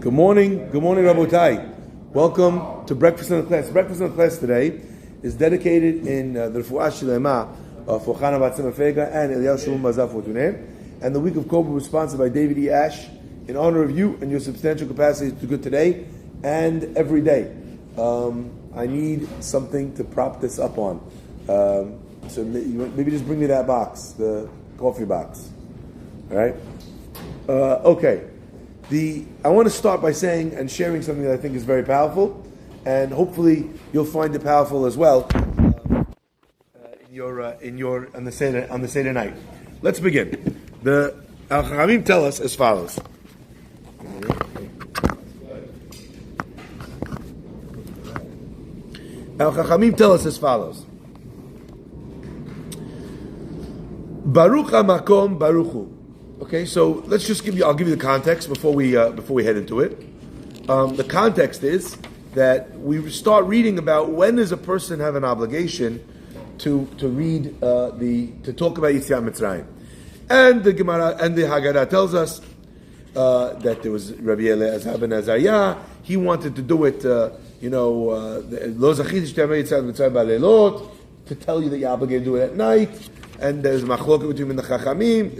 Good morning, Rabotai. Welcome to Breakfast in the Class. Breakfast in the Class today is dedicated in the Refuah Shlema for Chana Batzim Fega and Eliyahu Shulman Bazav Fortuné. And the week of Cobra was sponsored by David E. Ash in honor of you and your substantial capacity to do good today and every day. I need something to prop this up on. So maybe just bring me that box, the coffee box. All right? Okay. I want to start by saying and sharing something that I think is very powerful, and hopefully you'll find it powerful as well on the Seder night. Let's begin. The Al Chachamim tell us as follows. Al Chachamim tell us as follows. Baruch HaMakom Baruch Hu. Okay, so I'll give you the context before we head into it. The context is that we start reading about when does a person have an obligation to read to talk about Yetziat Mitzrayim, and the Gemara and the Haggadah tells us that there was Rabbi Eliezer ben Azariah. He wanted to do it, Lo Zachiti Sh'tamei Yetziat Mitzrayim Ba'leilot, to tell you that you're obligated to do it at night. And there's machloket between the chachamim,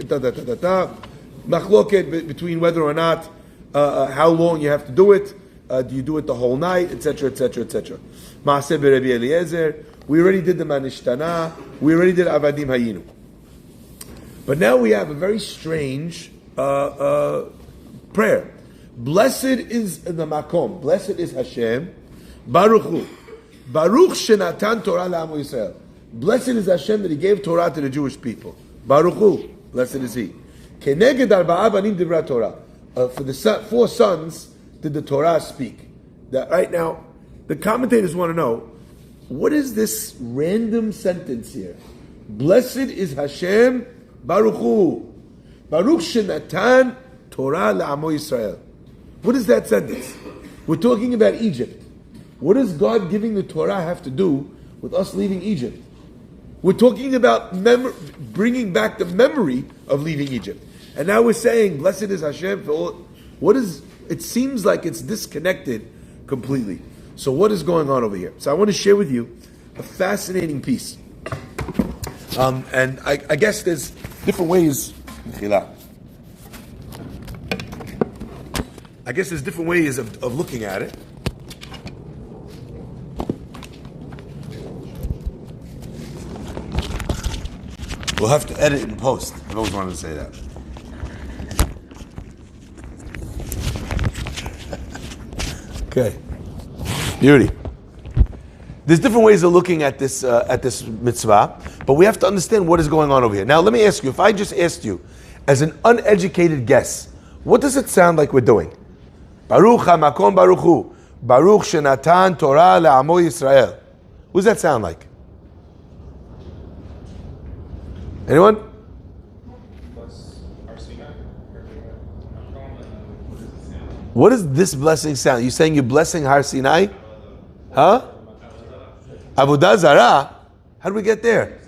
machloket between whether or not how long you have to do it. Do you do it the whole night, etc., etc., etc. Maaseh Rabbi Eliezer. We already did the manishtana. We already did avadim hayinu. But now we have a very strange prayer. Blessed is the makom. Blessed is Hashem. Baruch Hu. Baruch shenatan Torah la'amo Yisrael. Blessed is Hashem that He gave Torah to the Jewish people. Baruch Hu, blessed is He. Keneged arba'a banim divra Torah. For the four sons did the Torah speak. That right now, the commentators want to know, what is this random sentence here? Blessed is Hashem, Baruch Hu. Baruch shenatan Torah la'amo Yisrael. What is that sentence? We're talking about Egypt. What does God giving the Torah have to do with us leaving Egypt? We're talking about bringing back the memory of leaving Egypt. And now we're saying, blessed is Hashem for all. It seems like it's disconnected completely. So what is going on over here? So I want to share with you a fascinating piece. And I guess there's different ways. I guess there's different ways of looking at it. We'll have to edit and post. I've always wanted to say that. Okay. Beauty. There's different ways of looking at this mitzvah, but we have to understand what is going on over here. Now, let me ask you, if I just asked you, as an uneducated guess, what does it sound like we're doing? Baruch HaMakom Baruch Hu. Baruch Shenatan Torah Le'amo Yisrael. What does that sound like? Anyone? What does this blessing sound? You saying you're blessing Har Sinai? Huh? Avodah Zarah? How do we get there?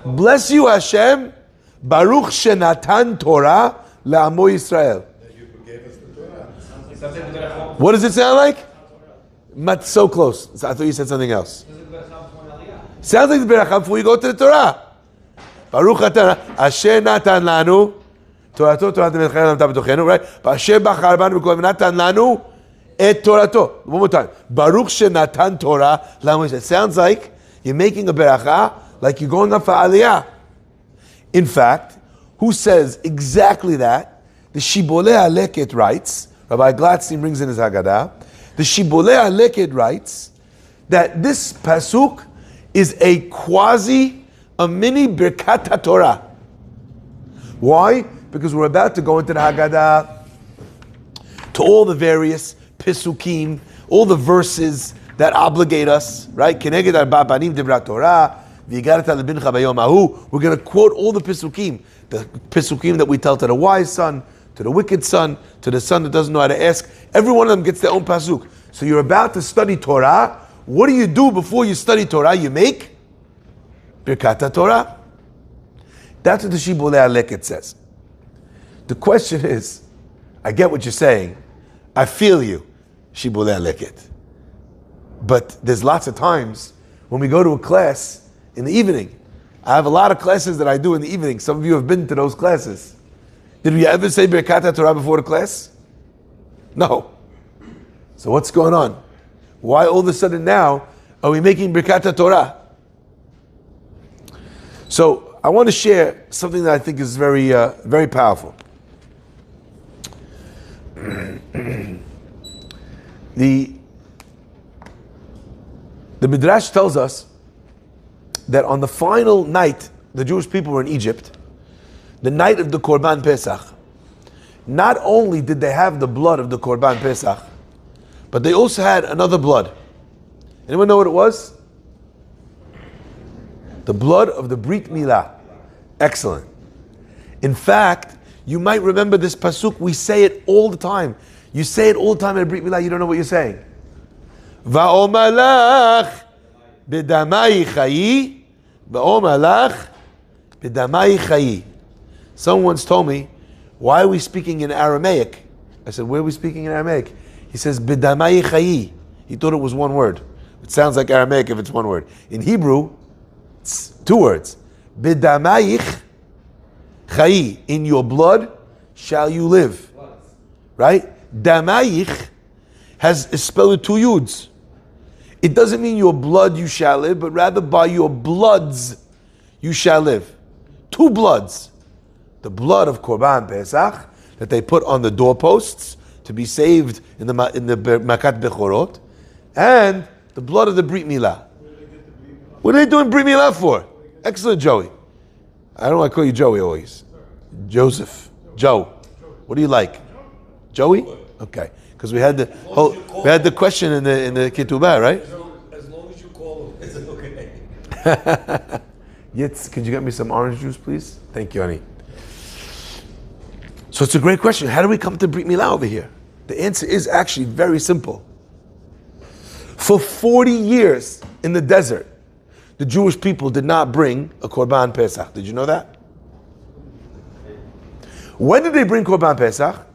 Bless you, Hashem. Baruch Shenatan Torah Le'amo Yisrael. What does it sound like? So close. I thought you said something else. Sounds like the Berachah before you go to the Torah. Baruch atah Asher natan lanu Torato Torat melchayim lamta b'tochenu, right? Asher bachar banu b'kol natan lanu et Torato. One more time. Baruch shenatan Torah lanu. It sounds like you're making a beracha, like you're going up for aliyah. In fact, who says exactly that? The Shibolei HaLeket writes. Rabbi Gladstein brings in his Haggadah. The Shibolei HaLeket writes that this pasuk is a mini Birkat HaTorah. Why? Because we're about to go into the Haggadah, to all the various Pisukim, all the verses that obligate us, right? Keneged arba banim dibra Torah, v'yigarta lebincha bayom ahu. We're going to quote all the Pisukim that we tell to the wise son, to the wicked son, to the son that doesn't know how to ask. Every one of them gets their own pasuk. So you're about to study Torah. What do you do before you study Torah? You make Birkat Torah. That's what the Shibolei HaLeket says. The question is, I get what you're saying, I feel you. Shibulei leket. But there's lots of times when we go to a class in the evening. I have a lot of classes that I do in the evening. Some of you have been to those classes. Did we ever say Birkat Torah before the class? No. So what's going on? Why all of a sudden now are we making Birkat Torah? So I want to share something that I think is very, very powerful. The Midrash tells us that on the final night, the Jewish people were in Egypt, the night of the Korban Pesach. Not only did they have the blood of the Korban Pesach, but they also had another blood. Anyone know what it was? The blood of the Brit Milah. Excellent. In fact, you might remember this pasuk. We say it all the time. You say it all the time at a Brit Milah. You don't know what you're saying. Va'omalach b'damai chayi, va'omalach b'damai chayi. Someone once told me, why are we speaking in Aramaic? I said, where are we speaking in Aramaic? He says, b'damai chayi. He thought it was one word. It sounds like Aramaic if it's one word. In Hebrew, it's two words. B'damayich chayi. In your blood shall you live. Right? Damayich is spelled with two yuds. It doesn't mean your blood you shall live, but rather by your bloods you shall live. Two bloods. The blood of Korban Pesach that they put on the doorposts to be saved in the Makat Bechorot, and the blood of the Brit Milah. What are they doing Brit Milah for? Excellent, Joey. I don't want to call you Joey always. Joseph. Joe. What do you like? Joey? Okay. Because we had the question in the Ketubah, right? As long as you call him, it's okay. Yitz, could you get me some orange juice, please? Thank you, honey. So it's a great question. How do we come to Brit Milah over here? The answer is actually very simple. For 40 years in the desert, the Jewish people did not bring a Korban Pesach. Did you know that? When did they bring Korban Pesach?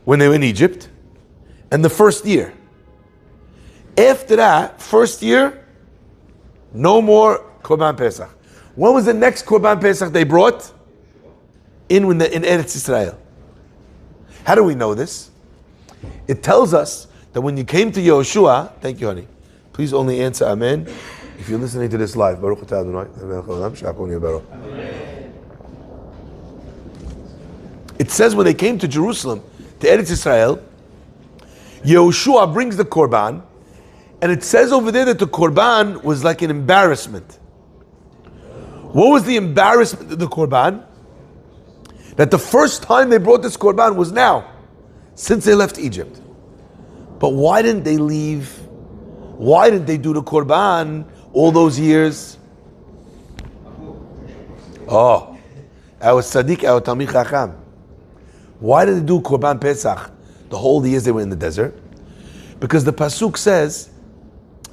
When they were in Egypt. And the first year. After that, first year, no more Korban Pesach. When was the next Korban Pesach they brought? In Eretz Israel. How do we know this? It tells us that when you came to Yehoshua, thank you, honey. Please only answer Amen if you're listening to this live. Baruch atah Adonai. It says when they came to Jerusalem, to Eretz Israel, Yehoshua brings the Korban, and it says over there that the Korban was like an embarrassment. What was the embarrassment of the Korban? That the first time they brought this Korban was now, since they left Egypt. But why didn't they leave? Why didn't they do the Korban all those years? Oh, our Tzaddik, our Talmid Chacham. Why did they do Korban Pesach the whole years they were in the desert? Because the Pasuk says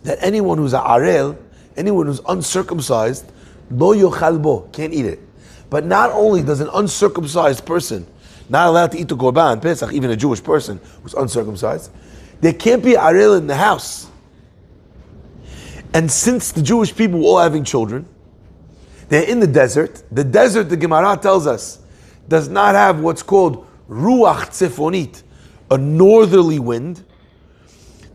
that anyone who's a arel, anyone who's uncircumcised, lo yochal bo, can't eat it. But not only does an uncircumcised person not allowed to eat the Korban Pesach, even a Jewish person who's uncircumcised, there can't be arel in the house. And since the Jewish people were all having children, they're in the desert. The desert, the Gemara tells us, does not have what's called ruach tzefonit, a northerly wind.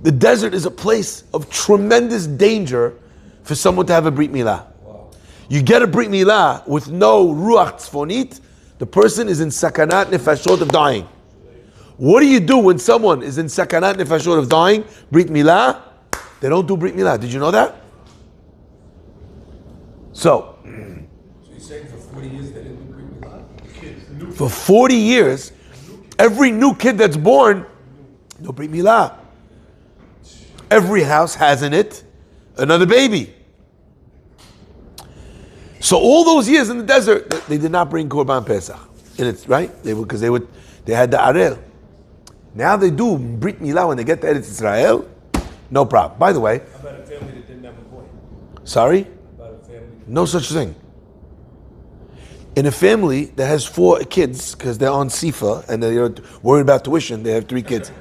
The desert is a place of tremendous danger for someone to have a Brit Milah. Wow. You get a Brit Milah with no ruach tzfonit, the person is in sakanat nefashot of dying. What do you do when someone is in sakanat nefashot of dying? Brit Milah? They don't do Brit Milah. Did you know that? So you're saying for 40 years they didn't do Brit Milah? For 40 years, every new kid that's born, no Brit Milah. Every house has in it another baby. So all those years in the desert, they did not bring Korban Pesach. In it, right? They had the Arel. Now they do Brit Milah when they get to Eretz Israel. No problem. By the way, how about a family that didn't have a boy? Sorry? About a family? No such thing. In a family that has 4 kids, because they're on Sifa and they're worried about tuition, they have 3 kids.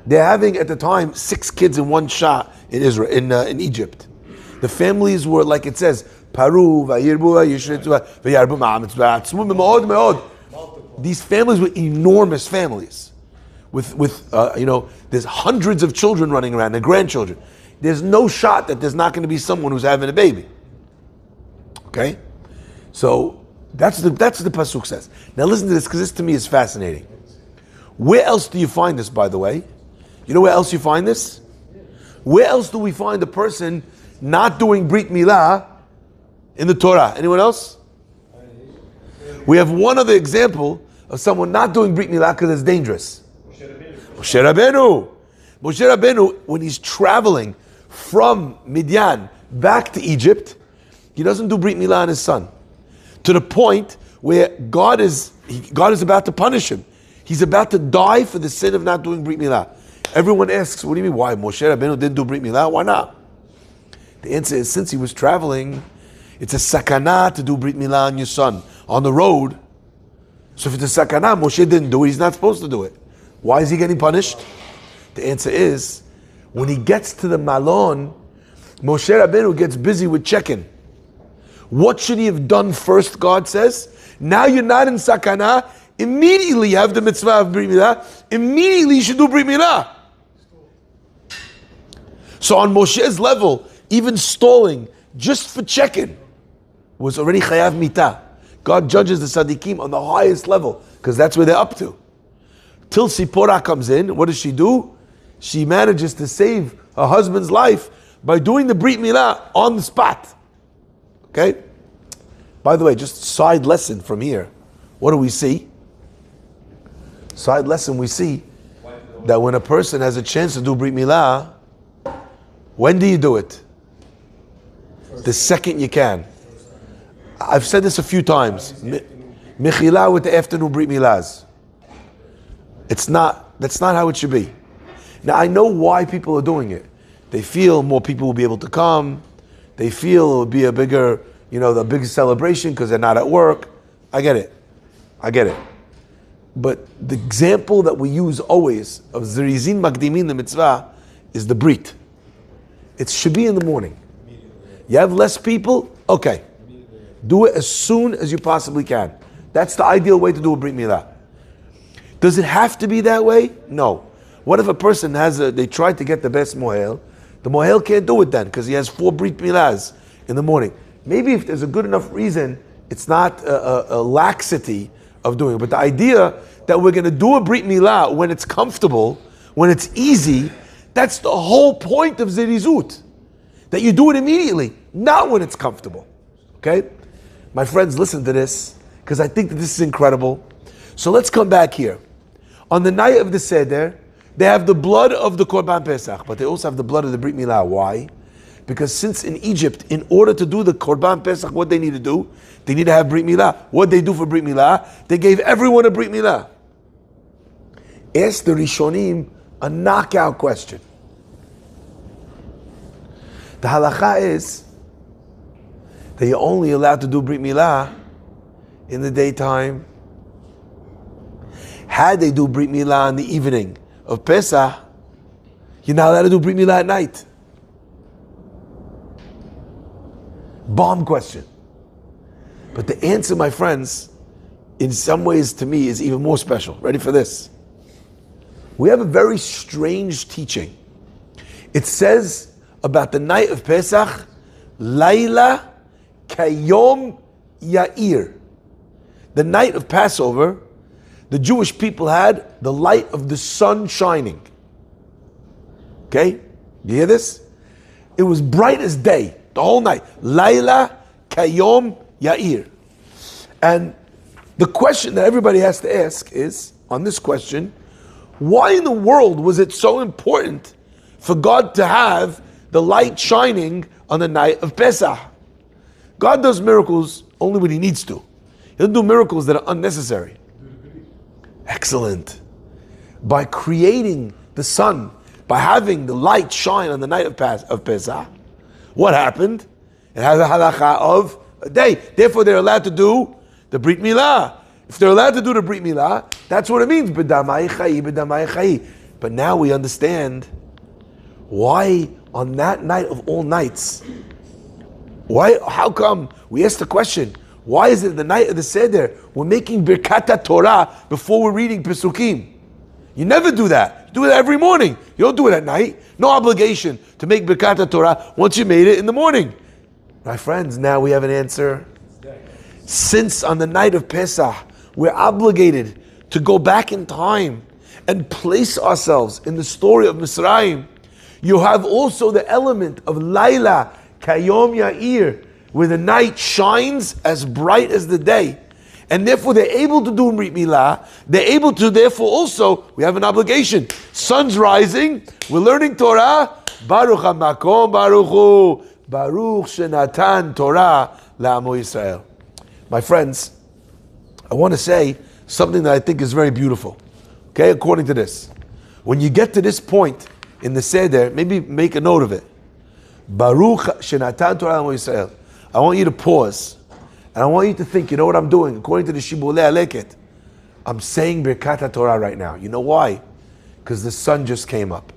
They're having at the time 6 kids in one shot in Israel, in Egypt. The families were like it says, Paru, Vayirbu, Yishritu, Vayarbu, Ma'amitzbah, Me'od, Me'od. These families were enormous families. With there's hundreds of children running around, and grandchildren. There's no shot that there's not going to be someone who's having a baby. Okay? So that's what the pasuk says. Now listen to this, because this to me is fascinating. Where else do you find this, by the way? You know where else you find this? Where else do we find a person not doing Brit Milah in the Torah? Anyone else? We have one other example of someone not doing Brit Milah because it's dangerous. Moshe Rabbeinu. Moshe Rabbeinu, when he's traveling from Midian back to Egypt, he doesn't do Brit Milah on his son. To the point where God is about to punish him. He's about to die for the sin of not doing Brit Milah. Everyone asks, what do you mean? Why? Moshe Rabbeinu didn't do Brit Milah? Why not? The answer is, since he was traveling, it's a sakana to do Brit Milah on your son on the road. So if it's a sakana, Moshe didn't do it, he's not supposed to do it. Why is he getting punished? The answer is, when he gets to the Malon, Moshe Rabbeinu gets busy with checking. What should he have done first, God says? Now you're not in sakana, immediately you have the mitzvah of Brit Milah, immediately you should do Brit Milah. So on Moshe's level, even stalling, just for checking, was already chayav mitah. God judges the tzaddikim on the highest level, because that's where they're up to. Till Sipporah comes in, what does she do? She manages to save her husband's life by doing the Brit Milah on the spot. Okay? By the way, just side lesson from here. What do we see? Side lesson, we see that when a person has a chance to do Brit Milah, when do you do it? The second you can. I've said this a few times. Mechila with the afternoon Brit Milahs. That's not how it should be. Now I know why people are doing it. They feel more people will be able to come. They feel it will be a bigger, the bigger celebration because they're not at work. I get it. But the example that we use always of Zirizin Magdimin the mitzvah is the Brit. It should be in the morning. You have less people? Okay. Do it as soon as you possibly can. That's the ideal way to do a Brit Milah. Does it have to be that way? No. What if a person they tried to get the best mohel, the mohel can't do it then because he has 4 Brit Milahs in the morning. Maybe if there's a good enough reason, it's not a laxity of doing it. But the idea that we're going to do a Brit Milah when it's comfortable, when it's easy, that's the whole point of Zirizut. That you do it immediately, not when it's comfortable. Okay? My friends, listen to this, because I think that this is incredible. So let's come back here. On the night of the Seder, they have the blood of the Korban Pesach, but they also have the blood of the Brit Milah. Why? Because since in Egypt, in order to do the Korban Pesach, what they need to do? They need to have Brit Milah. What they do for Brit Milah? They gave everyone a Brit Milah. Ask the Rishonim a knockout question. The halacha is that you're only allowed to do Brit Milah in the daytime. Had they do Brit Milah in the evening of Pesach, you're not allowed to do Brit Milah at night. Bomb question. But the answer, my friends, in some ways to me is even more special. Ready for this? We have a very strange teaching. It says about the night of Pesach, Laila Kayom Yair. The night of Passover, the Jewish people had the light of the sun shining. Okay? You hear this? It was bright as day, the whole night. Laila Kayom Yair. And the question that everybody has to ask is, on this question, why in the world was it so important for God to have the light shining on the night of Pesach? God does miracles only when He needs to. He doesn't do miracles that are unnecessary. Excellent. By creating the sun, by having the light shine on the night of Pesach, what happened? It has a halacha of a day. Therefore, they're allowed to do the Brit Milah. If they're allowed to do the Brit Milah, that's what it means. B'damai chai, b'damai chai. But now we understand why on that night of all nights, how come, we asked the question, why is it the night of the Seder, we're making Birkat Torah before we're reading Pesukim? You never do that. You do it every morning. You don't do it at night. No obligation to make Birkat Torah once you made it in the morning. My friends, now we have an answer. Since on the night of Pesach, we're obligated to go back in time and place ourselves in the story of Mitzrayim, you have also the element of Laila Kayom Ya'ir, where the night shines as bright as the day. And therefore they're able to do Brit Milah. They're able to, therefore also, we have an obligation. Sun's rising, we're learning Torah. Baruch HaMakom Baruch Hu, Baruch Shenatan Torah La'amo Yisrael. My friends, I want to say something that I think is very beautiful. Okay, according to this. When you get to this point in the Seder, maybe make a note of it. Baruch Shenatan Torah La'amo Yisrael. I want you to pause. And I want you to think, you know what I'm doing? According to the Shibbolei Aleket, I'm saying Birkat Torah right now. You know why? Because the sun just came up.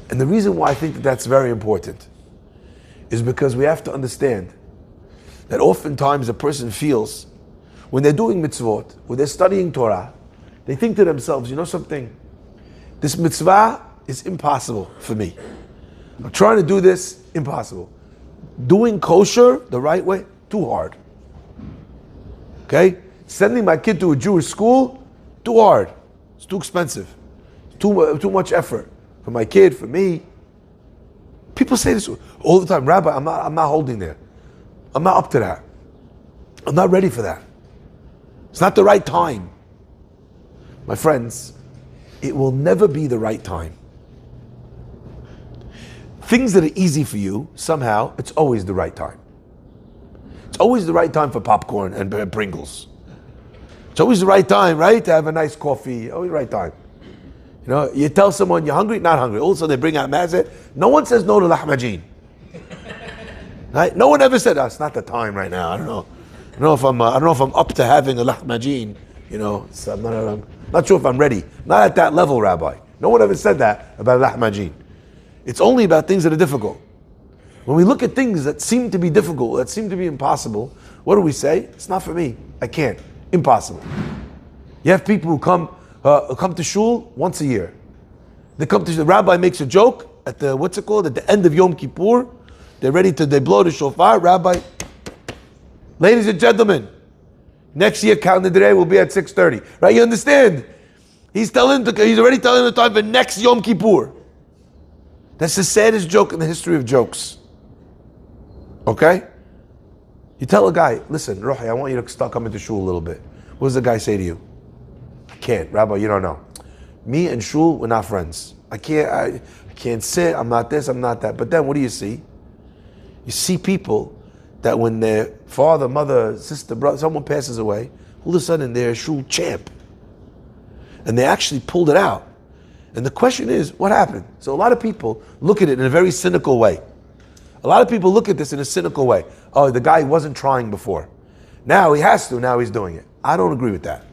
And the reason why I think that that's very important is because we have to understand that oftentimes a person feels, when they're doing mitzvot, when they're studying Torah, they think to themselves, you know something? This mitzvah is impossible for me. I'm trying to do this, impossible. Doing kosher the right way, too hard. Okay? Sending my kid to a Jewish school, too hard. It's too expensive. Too much effort for my kid, for me. People say this all the time. Rabbi, I'm not holding there. I'm not up to that. I'm not ready for that. It's not the right time. My friends, it will never be the right time. Things that are easy for you, somehow, it's always the right time. It's always the right time for popcorn and Pringles. It's always the right time, right? To have a nice coffee. Always the right time. You know, you tell someone you're hungry, not hungry. Also, they bring out mazet. No one says no to lahmajin. Right? No one ever said, oh, it's not the time right now. I don't know. I don't know if I'm up to having a lahmajin. You know, so I'm not sure if I'm ready. Not at that level, Rabbi. No one ever said that about lahmajin. It's only about things that are difficult. When we look at things that seem to be difficult, that seem to be impossible, what do we say? It's not for me. I can't. Impossible. You have people who come to shul once a year. They come to the rabbi makes a joke at the at the end of Yom Kippur. They blow the shofar. Rabbi, ladies and gentlemen, next year Count the Day will be at 6:30. Right? You understand? He's already telling the time for next Yom Kippur. That's the saddest joke in the history of jokes. Okay? You tell a guy, listen, Rohi, I want you to start coming to shul a little bit. What does the guy say to you? I can't, Rabbi, you don't know. Me and shul, we're not friends. I can't sit, I'm not this, I'm not that. But then what do you see? You see people that when their father, mother, sister, brother, someone passes away, all of a sudden they're a shul champ. And they actually pulled it out. And the question is, what happened? So a lot of people look at it in a very cynical way. A lot of people look at this in a cynical way. Oh, the guy wasn't trying before. Now he has to, now he's doing it. I don't agree with that.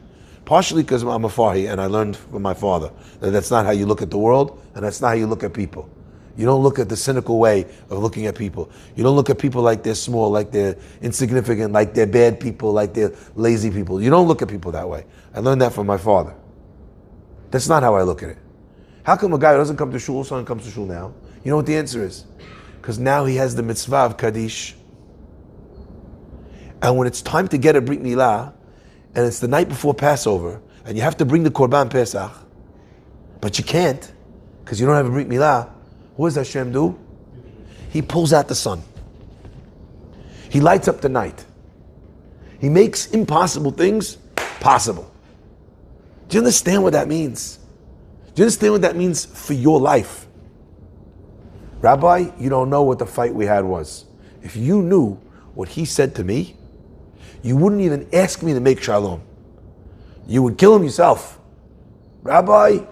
Partially because I'm a Fahi and I learned from my father that that's not how you look at the world and that's not how you look at people. You don't look at the cynical way of looking at people. You don't look at people like they're small, like they're insignificant, like they're bad people, like they're lazy people. You don't look at people that way. I learned that from my father. That's not how I look at it. How come a guy who doesn't come to shul, son comes to shul now? You know what the answer is? Because now he has the mitzvah of Kaddish. And when it's time to get a Brit Milah, and it's the night before Passover, and you have to bring the Korban Pesach, but you can't, because you don't have a Brit Milah, what does Hashem do? He pulls out the sun. He lights up the night. He makes impossible things possible. Do you understand what that means? Do you understand what that means for your life? Rabbi, you don't know what the fight we had was. If you knew what he said to me, you wouldn't even ask me to make shalom. You would kill him yourself. Rabbi,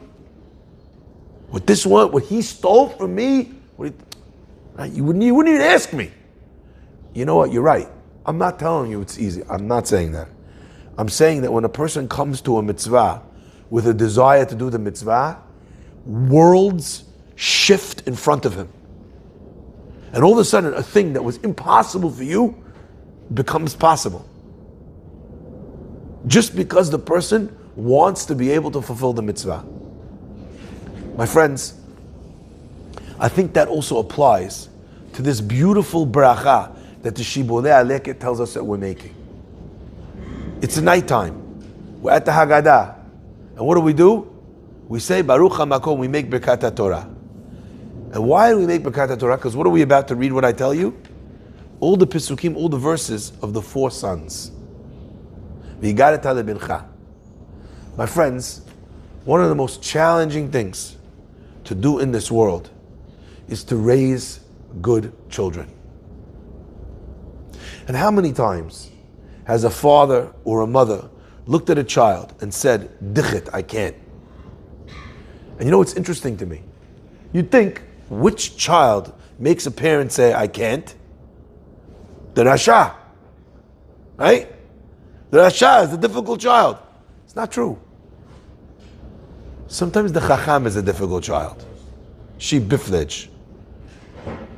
what he stole from me, you wouldn't even ask me. You know what, you're right. I'm not telling you it's easy. I'm not saying that. I'm saying that when a person comes to a mitzvah with a desire to do the mitzvah, worlds shift in front of him. And all of a sudden, a thing that was impossible for you becomes possible. Just because the person wants to be able to fulfill the mitzvah. My friends, I think that also applies to this beautiful bracha that the Shibbolei Aleket tells us that we're making. It's nighttime. We're at the Haggadah. And what do? We say Baruch HaMakom, we make Birkat Torah. And why do we make Birkat Torah? Because what are we about to read, what I tell you? All the Pesukim, all the verses of the 4 sons. V'yigaret lebincha. My friends, one of the most challenging things to do in this world is to raise good children. And how many times has a father or a mother looked at a child and said, Dichit, I can't. And you know what's interesting to me? You'd think, which child makes a parent say, I can't? The Rasha. Right? The Rasha is the difficult child. It's not true. Sometimes the Chacham is a difficult child. She biflej.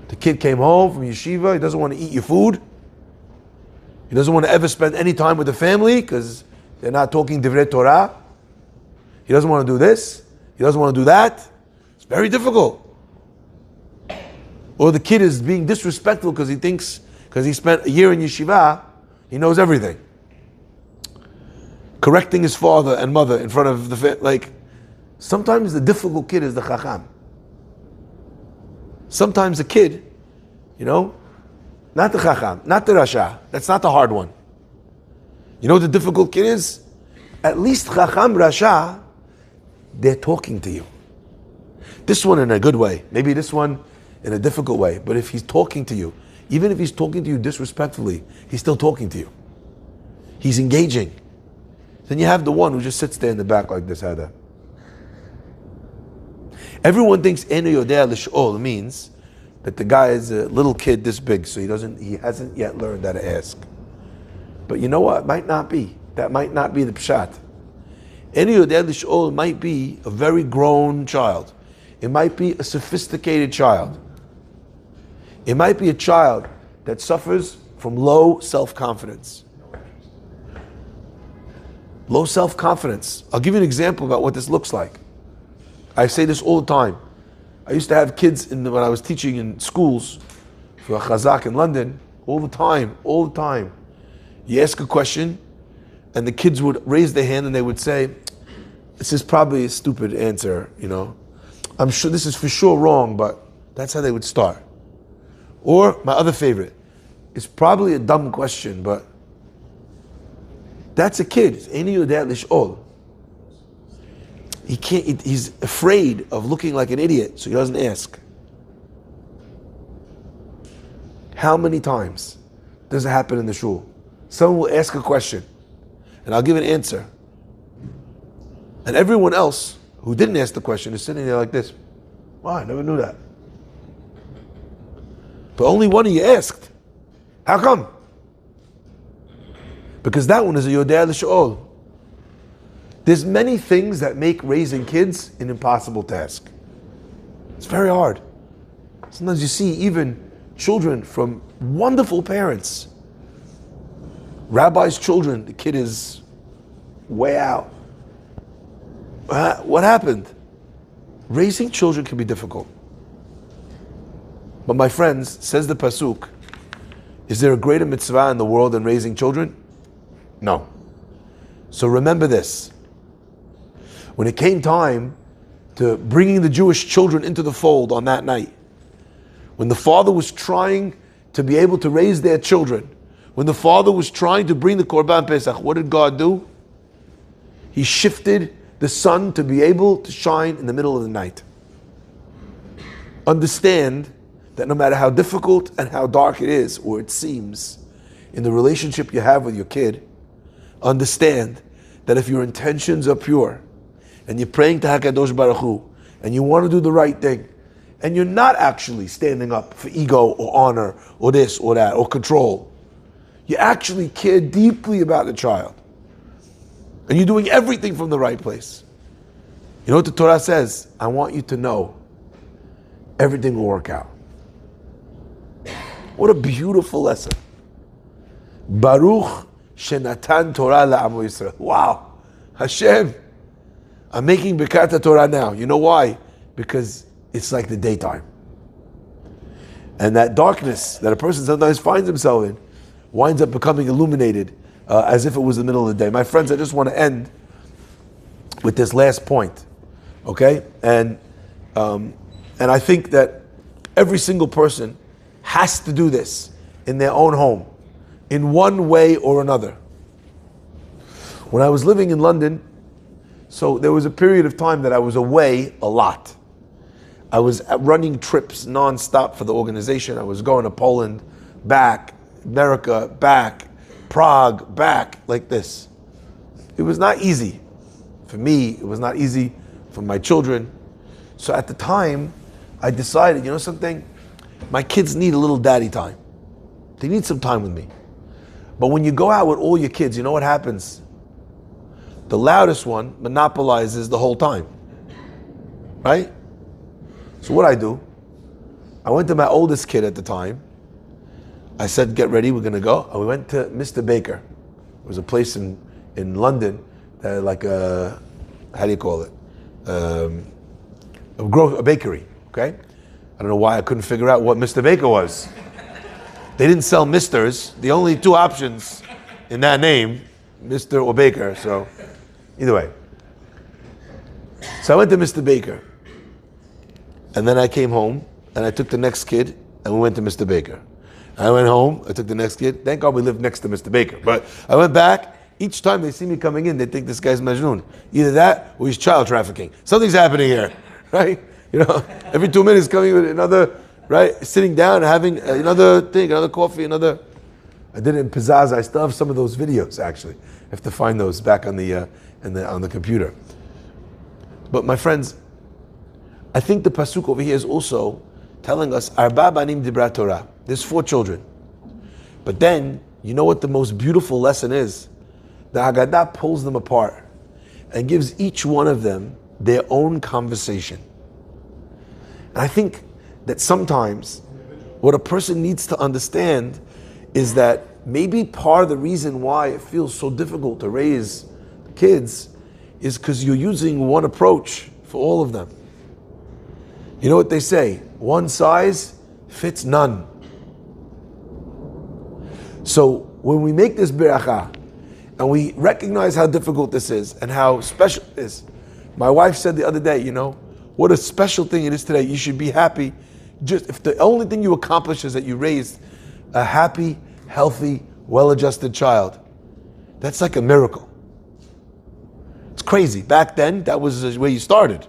The kid came home from yeshiva, he doesn't want to eat your food. He doesn't want to ever spend any time with the family because they're not talking Divrei Torah. He doesn't want to do this. He doesn't want to do that. It's very difficult. Or the kid is being disrespectful because he thinks, because he spent a year in yeshiva, he knows everything. Correcting his father and mother in front of the sometimes the difficult kid is the Chacham. Sometimes the kid, not the Chacham, not the Rasha. That's not the hard one. You know what the difficult kid is? At least Chacham, Rasha, they're talking to you. This one in a good way. Maybe this one in a difficult way. But if he's talking to you, even if he's talking to you disrespectfully, he's still talking to you. He's engaging. Then you have the one who just sits there in the back like this, Hada. Everyone thinks Enu Yodea Lish'ol means that the guy is a little kid this big, so he hasn't yet learned how to ask. But you know what? It might not be. That might not be the pshat. Enu Yodea Lish'ol might be a very grown child. It might be a sophisticated child. It might be a child that suffers from low self-confidence. Low self-confidence. I'll give you an example about what this looks like. I say this all the time. I used to have kids when I was teaching in schools for a Chazak in London, all the time. You ask a question, and the kids would raise their hand and they would say, this is probably a stupid answer, I'm sure this is for sure wrong, but that's how they would start. Or my other favorite, it's probably a dumb question, but that's a kid. It's Eini Yodea Lish'ol. He's afraid of looking like an idiot, so he doesn't ask. How many times does it happen in the shul? Someone will ask a question, and I'll give an answer. And everyone else who didn't ask the question is sitting there like this. Wow, I never knew that. But only one of you asked. How come? Because that one is a Yodea L'Sh'ol. There's many things that make raising kids an impossible task. It's very hard. Sometimes you see even children from wonderful parents. Rabbis' children, the kid is way out. What happened? Raising children can be difficult. But my friends, says the Pasuk, is there a greater mitzvah in the world than raising children? No. So remember this. When it came time to bringing the Jewish children into the fold on that night, when the father was trying to be able to raise their children, when the father was trying to bring the Korban Pesach, what did God do? He shifted the sun to be able to shine in the middle of the night. Understand that no matter how difficult and how dark it is, or it seems, in the relationship you have with your kid, understand that if your intentions are pure, and you're praying to HaKadosh Baruch Hu, and you want to do the right thing, and you're not actually standing up for ego or honor or this or that or control, you actually care deeply about the child, and you're doing everything from the right place, You know what the Torah says? I want you to know everything will work out. What a beautiful lesson. Baruch shenatan Torah la'amo Yisrael. Wow. Hashem, I'm making Birkat Torah now. You know why? Because it's like the daytime. And that darkness that a person sometimes finds himself in winds up becoming illuminated as if it was the middle of the day. My friends, I just want to end with this last point. Okay? And I think that every single person has to do this in their own home, in one way or another. When I was living in London, so there was a period of time that I was away a lot. I was running trips non-stop for the organization. I was going to Poland, back, America, back, Prague, back, like this. It was not easy. For me, it was not easy for my children. So at the time, I decided, you know something? My kids need a little daddy time. They need some time with me. But when you go out with all your kids, you know what happens? The loudest one monopolizes the whole time. Right? So what I do, I went to my oldest kid at the time. I said, get ready, we're going to go. And we went to Mr. Baker. It was a place in London, like a, how do you call it? A bakery, okay? I don't know why I couldn't figure out what Mr. Baker was. They didn't sell Misters. The only two options in that name, Mr. or Baker, so either way. So I went to Mr. Baker. And then I came home, and I took the next kid, and we went to Mr. Baker. I went home, I took the next kid. Thank God we lived next to Mr. Baker. But I went back. Each time they see me coming in, they think this guy's Majnun. Either that, or he's child trafficking. Something's happening here, right? You know, every 2 minutes coming with another, right? Sitting down, having another thing, another coffee, another. I did it in Pesach. I still have some of those videos, actually. I have to find those back on the computer. But my friends, I think the pasuk over here is also telling us Arba banim dibra Torah. There's 4 children. But then, you know what the most beautiful lesson is? The Haggadah pulls them apart and gives each one of them their own conversation. And I think that sometimes what a person needs to understand is that maybe part of the reason why it feels so difficult to raise kids is because you're using one approach for all of them. You know what they say? One size fits none. So when we make this beracha and we recognize how difficult this is and how special it is, my wife said the other day, you know, what a special thing it is today. You should be happy. Just if the only thing you accomplish is that you raised a happy, healthy, well-adjusted child, that's like a miracle. It's crazy. Back then, that was where you started.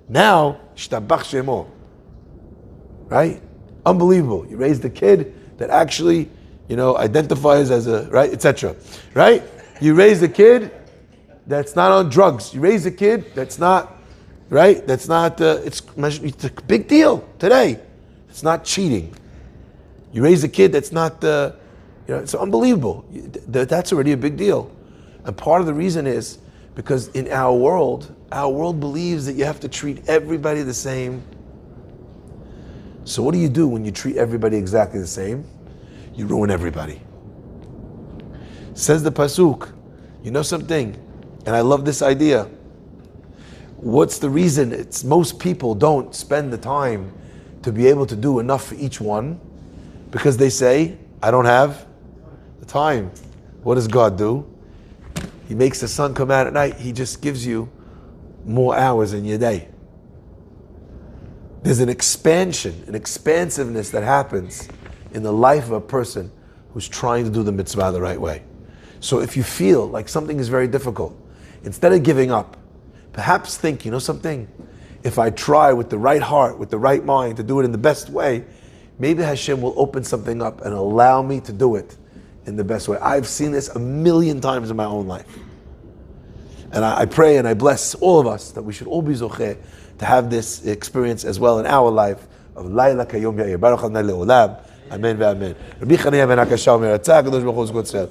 Now, shtabach shemo, right? Unbelievable. You raised a kid that actually, you know, identifies as a, right, etc. Right? You raised a kid that's not on drugs. You raised a kid that's not, right? That's not, it's a big deal today. It's not cheating. You raise a kid that's not, you know, it's unbelievable. That's already a big deal. And part of the reason is because in our world believes that you have to treat everybody the same. So what do you do when you treat everybody exactly the same? You ruin everybody. Says the pasuk, you know something? And I love this idea. What's the reason it's most people don't spend the time to be able to do enough for each one? Because they say, I don't have the time. What does God do? He makes the sun come out at night. He just gives you more hours in your day. There's an expansion, an expansiveness that happens in the life of a person who's trying to do the mitzvah the right way. So if you feel like something is very difficult, instead of giving up, perhaps think, you know something? If I try with the right heart, with the right mind to do it in the best way, maybe Hashem will open something up and allow me to do it in the best way. I've seen this 1,000,000 times in my own life. And I pray and I bless all of us that we should all be zocheh to have this experience as well in our life of Laila Kayom Ya'ir. Baruch Adonai Le'olam. Amen ve'amen. Rabbi Chanina ben Akasha omer, Atzah HaKadosh Baruch Hu Zkot Israel.